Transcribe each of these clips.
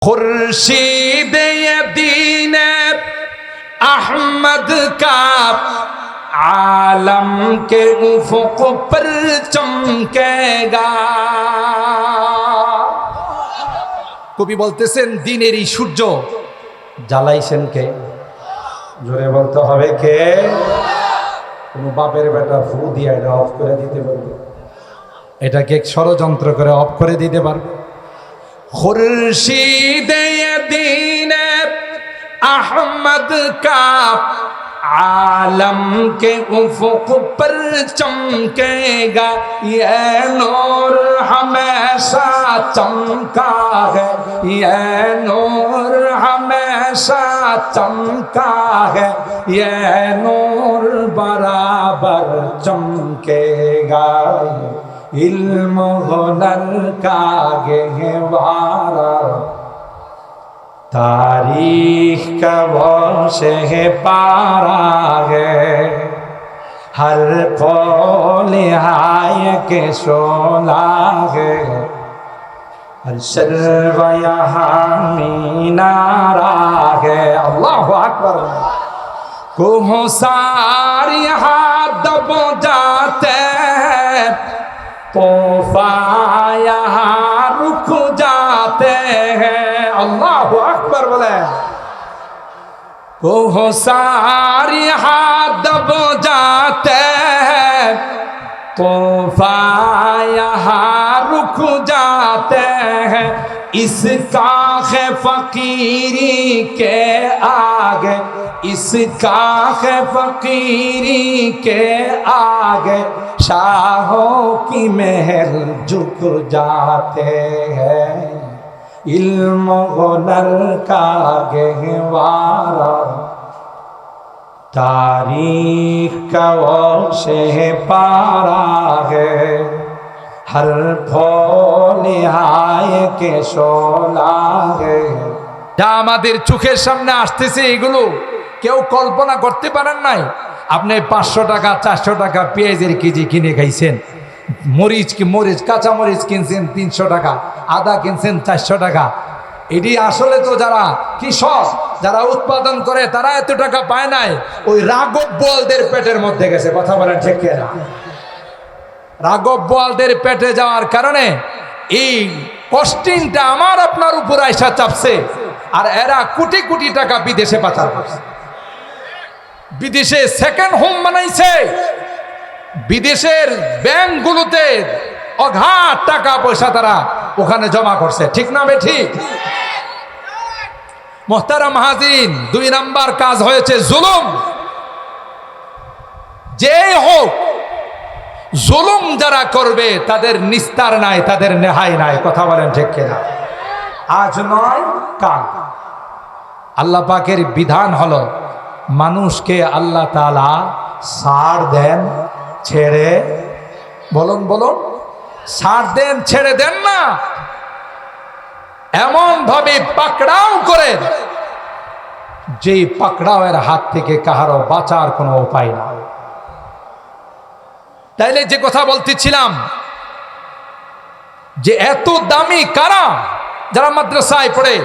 खुर्शीद दीन अहमद का आलम के उफुक पर चमकेगा। কবি বলতেছেন দিনের এই সূর্য জ্বালাইছেন কে? জোরে বলতে হবে কে? কোন বাপের বেটা ফু দিয়ে এটা অফ করে দিতে পারবে? এটাকে ষড়যন্ত্র করে অফ করে দিতে পারবে? खुर्शीद दीन अहमद का आलम के उफुक पर चमकेगा। ये नूर हमेशा चमका है, ये नूर हमेशा चमका है, ये नूर बराबर चमकेगा। इल्म हुनर का गहवारा तारीख का वो शहपारा है। हर फूल हाय के शोला है, हर शर्व यहाँ मीनारा है। अल्लाह अकबर। कुहसार यहाँ दब जाते तोहफा यहाँ रुक जाते हैं। अल्लाह अकबर बोले। कोहसार यहाँ दब जाते हैं तोहफा यहाँ रुक जाते हैं। इसका है फकीरी के आगे, इसका है फकीरी के आगे शाहों की महल झुक जाते हैं। इल्म हुनर का गहवारा तारीख का वो शहपारा है। हर फूल हाय के शोला है। যা আমাদের চোখের সামনে আসতেছে এগুলো কেউ কল্পনা করতে পারেন নাই। আপনি 500 টাকা 400 টাকা পেঁয়াজের কেজি কিনে খাইছেন, মরিচ কাঁচা মরিচ কিনছেন 300 টাকা, আদা কিনছেন 400 টাকা। এটি আসলে তো যারা কৃষক যারা উৎপাদন করে তারা এত টাকা পায় নাই, ওই রাঘব বোয়ালদের পেটের মধ্যে গেছে। কথা বলেন ঠিক কিনা? রাঘব বোয়ালদের পেটে যাওয়ার কারণে এই কস্টিংটা আমার আপনার উপর আইসা চাপছে, আর এরা কোটি কোটি টাকা বিদেশে পাচার করছে, বিদেশে সেকেন্ড হোম বানাইছে, বিদেশের ব্যাংকগুলোতে অগাধ টাকা পয়সা তারা ওখানে জমা করছে। ঠিক না বে ঠিক? মোহতারাম হাজিরিন, 2 নাম্বার কাজ হয়েছে জুলুম। যেই হোক জুলুম যারা করবে তাদের নিস্তার নাই, তাদের নেহাই নাই। কথা বলেন ঠিক কিনা? আজ নয় কাল আল্লাহ পাকের বিধান হলো মানুষকে আল্লাহ তাআলা ছাড় দেন, ছেড়ে বলুন ছাড় দেন, ছেড়ে দেন না। এমন ভাবে পাকড়াও করেন যে পাকড়াওয়ের হাত থেকে কাহারও বাঁচার কোনো উপায় না। তাইলে যে কথা বলতেছিলাম যে এত দামি কারা? যারা মাদ্রাসায় পড়ে,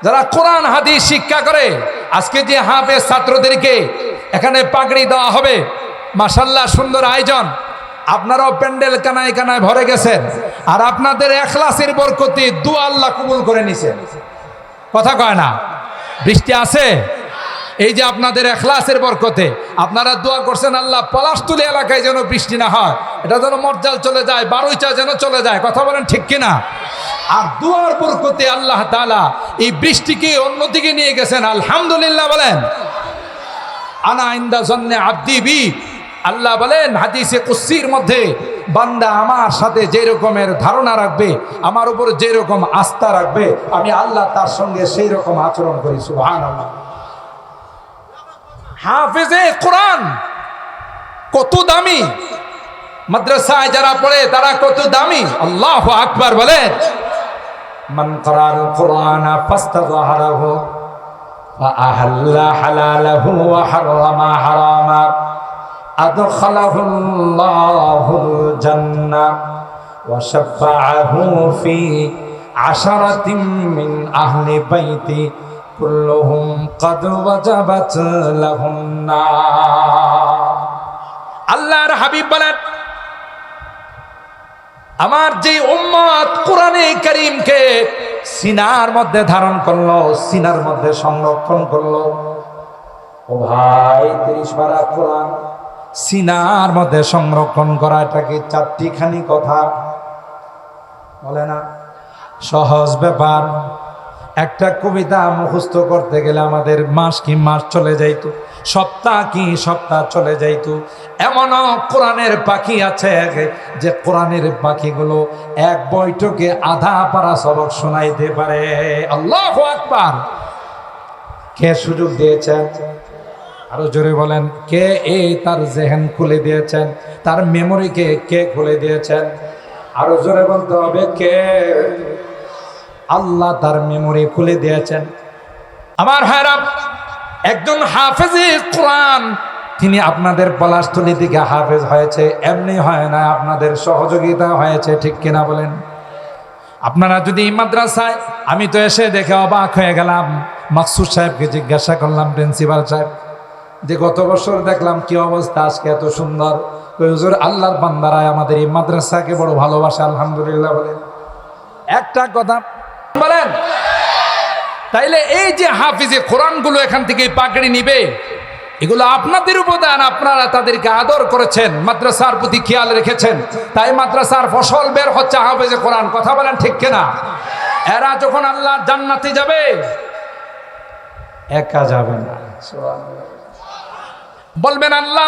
যারা কোরআন হাদিস শিক্ষা করে। আজকে যে হাফেজ ছাত্রদেরকে এখানে পাগড়ি দেওয়া হবে, মাশাআল্লাহ সুন্দর আয়োজন। আপনারাও প্যান্ডেল কানায় কানায় ভরে গেছেন, আর আপনাদের ইখলাসের বরকতে দুআ আল্লাহ কবুল করে নিছেন। কথা কয় না? বৃষ্টি আছে এই যে আপনাদের ইখলাসের বরকতে আপনারা দোয়া করছেন আল্লাহ পলাশতুলি এলাকায় যেন বৃষ্টি না হয়, এটা যেন মর্যাল চলে যায়, বারুইচা যেন চলে যায়। কথা বলেন ঠিক কিনা? আর দুয়ার বরকতে আল্লাহ তাআলা এই বৃষ্টিকে অন্যদিকে নিয়ে গেছেন। আলহামদুলিল্লাহ বলেন। আনা ইনদা জন্নে আব্দি বি, আল্লাহ বলেন হাদিসে কুদসির মধ্যে, বান্দা আমার সাথে যে রকমের ধারণা রাখবে, আমার উপর যে রকম আস্থা রাখবে, আমি আল্লাহ তার সঙ্গে সেই রকম আচরণ করি। সুবহানাল্লাহ। হাফেজে কোরআন কত দামি, মাদ্রাসায় যারা পড়ে তারা কত দামি। আল্লাহু আকবার বলেন। মান ক্বরাল কুরআনা ফাস্তাযহারাহু ওয়া আহাল্লা হালালাহু ওয়া হারামা হারামা আদখালাহুল্লাহুল জান্নাহ ওয়া শাফাআহু ফি আশারাতিম মিন আহলি বাইতি কুল্লুহুম ক্বাদ ওয়াজাবাত লাহুম নার। আল্লাহর হাবিব বলেন, আমার যে উম্মত কোরআনে কারীমকে সিনার মধ্যে ধারণ করলো, সিনার মধ্যে সংরক্ষণ করলো, ও ভাই 30 পারা কোরআন সিনার মধ্যে সংরক্ষণ করা, এটাকে চারটিখানি কথা বলে না, সহজ ব্যাপার। একটা কবিতা মুখস্থ করতে গেলে আমাদের মাস কি মাস চলে যাইতো, সপ্তাহ কি সপ্তাহ চলে যাইতো। এমনও কোরআনের পাখি আছে যে কোরআনের পাখিগুলো এক বৈঠকে আধা পারা সবক শোনাইতে পারে। আল্লাহু আকবার। কে সুযোগ দিয়েছেন? আরো জোরে বলেন, কে তার জেহেন খুলে দিয়েছেন, তার মেমোরিকে কে খুলে দিয়েছেন? আরো জোরে বলতে হবে, কে? আল্লাহ তার মেমোরি খুলে দিয়েছেন। আমার ভাইরা, একজন হাফেজে কোরআন, তিনি আপনাদের পলাশতলী থেকে হাফেজ হয়েছে, এমনি হয় না, আপনাদের সহযোগিতা হয়েছে, ঠিক কিনা বলেন? আপনারা যদি মাদ্রাসায়, আমি তো এসে দেখে অবাক হয়ে গেলাম, মাকসুদ সাহেবকে জিজ্ঞাসা করলাম, প্রিন্সিপাল সাহেব, যে গত বছর দেখলাম কি অবস্থা, আজকে এত সুন্দর। হুজুর, আল্লাহর বান্দারায় আমাদের এই মাদ্রাসাকে বড় ভালোবাসে, আলহামদুলিল্লাহ বলেন। একটা কথা বলেন। তাইলে এই যে হাফিজে কোরআনগুলো এখান থেকে পাকড়ি নিবে, এগুলো আপনাদের উপদান, আপনারা তাদেরকে আদর করেছেন, মাদ্রাসার প্রতি খেয়াল রেখেছেন, তাই মাদ্রাসার ফসল বের হচ্ছে হাফিজে কোরআন। কথা বলেন ঠিক কিনা? এরা যখন আল্লাহর জান্নাতে যাবে, একা যাবে না, বলবেন আল্লাহ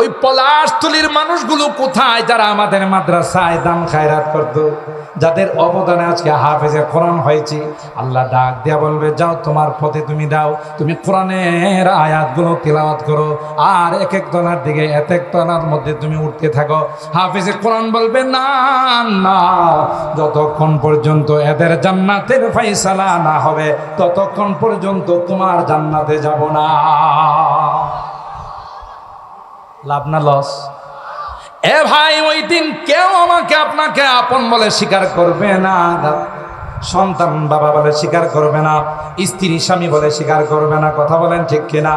ওই পলাশতলীর মানুষগুলো কোথায়, যারা আমাদের মাদ্রাসায় দান খায়রাত করতো, যাদের অবদানে আজকে হাফেজে কোরআন হয়েছে। আল্লাহ ডাক দিয়া বলবে, যাও তোমার পথে তুমি দাও, তুমি কোরআনের আয়াতগুলো তিলাওয়াত করো, আর এক এক তলার দিকে এক এক তলার মধ্যে তুমি উঠতে থাকো। হাফেজে কোরআন বলবে, না না, যতক্ষণ পর্যন্ত এদের জান্নাতের ফয়সালা না হবে ততক্ষণ পর্যন্ত তোমার জান্নাতে যাব না। লাভ না লস? এ ভাই, ওই দিন কেউ আমাকে আপনাকে আপন বলে স্বীকার করবে না, সন্তান বাবা বলে স্বীকার করবে না, স্ত্রী স্বামী বলে স্বীকার করবে না। কথা বলেন ঠিক কিনা?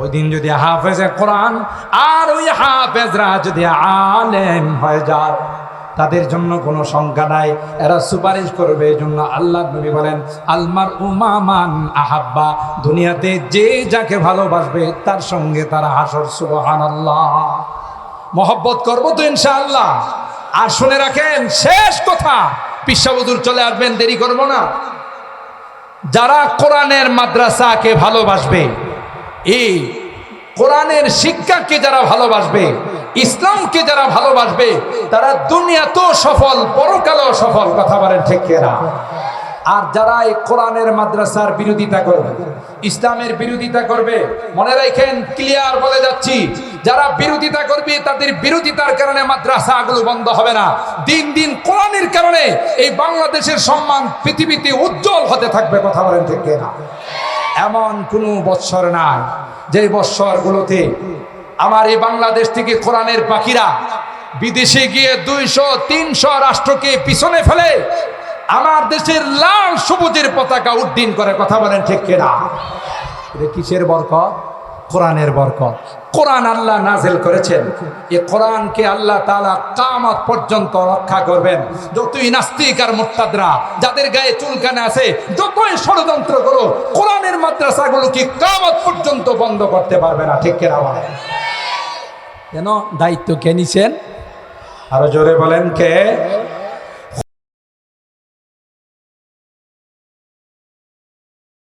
ওই দিন যদি হাফেজে কোরআন আর ওই হাফেজরা যদি আলেম হয়ে যায়, তাদের জন্য কোনো সংখ্যা নাই, এরা সুপারিশ করবে। এই জন্য আল্লাহ নবী বলেন, আলমার উমামান আহাব্বা, দুনিয়াতে যে যাকে ভালোবাসবে তার সঙ্গে তারা হাসর। সুবহানাল্লাহ। মহব্বত করবো তো ইনশাআল্লাহ। আর শুনে রাখেন, শেষ কথা, পিসা হুজুর চলে আসবেন, দেরি করবো না। যারা কোরআনের মাদ্রাসাকে ভালোবাসবে, এই কোরআনের শিক্ষাকে যারা ভালোবাসবে, ইসলামকে যারা ভালোবাসবে, তারা দুনিয়াতেও সফল, পরকালেও সফল। কথা বলেন ঠিক কিনা? আর যারা এই কোরআনের মাদ্রাসার বিরোধিতা করবে, ইসলামের বিরোধিতা করবে, মনে রাখেন, ক্লিয়ার বলে যাচ্ছি, যারা বিরোধিতা করবে তাদের বিরোধিতার কারণে মাদ্রাসাগুলো বন্ধ হবে না। দিন দিন কোরআনের কারণে এই বাংলাদেশের সম্মান পৃথিবীতে উজ্জ্বল হতে থাকবে। কথা বলেন ঠিক কিনা? এমন কোনো বৎসর নাই যে বৎসরগুলোতে আমার এই বাংলাদেশ থেকে কোরআনের পাখিরা বিদেশে গিয়ে 200-300 রাষ্ট্রকে পিছনে ফেলে আমার দেশের লাল সবুজের পতাকা উড্ডীন করে। কথা বলেন ঠিক কিনা? এটা কিসের বরকত? কোরআনের বরকত। কোরআন আল্লাহ নাযিল করেছেন, এই কোরআনকে আল্লাহ তাআলা কিয়ামত পর্যন্ত রক্ষা করবেন। যতই নাস্তিক আর মুরতাদরা যাদের গায়ে চুলকানি আছে, যতই ষড়যন্ত্র করো, কোরআনের মাদ্রাসাগুলোকে কিয়ামত পর্যন্ত বন্ধ করতে পারবে না। ঠিক কিনা বলেন? কেন? দায়িত্ব কে নিছেন? আরো জোরে বলেন, কে?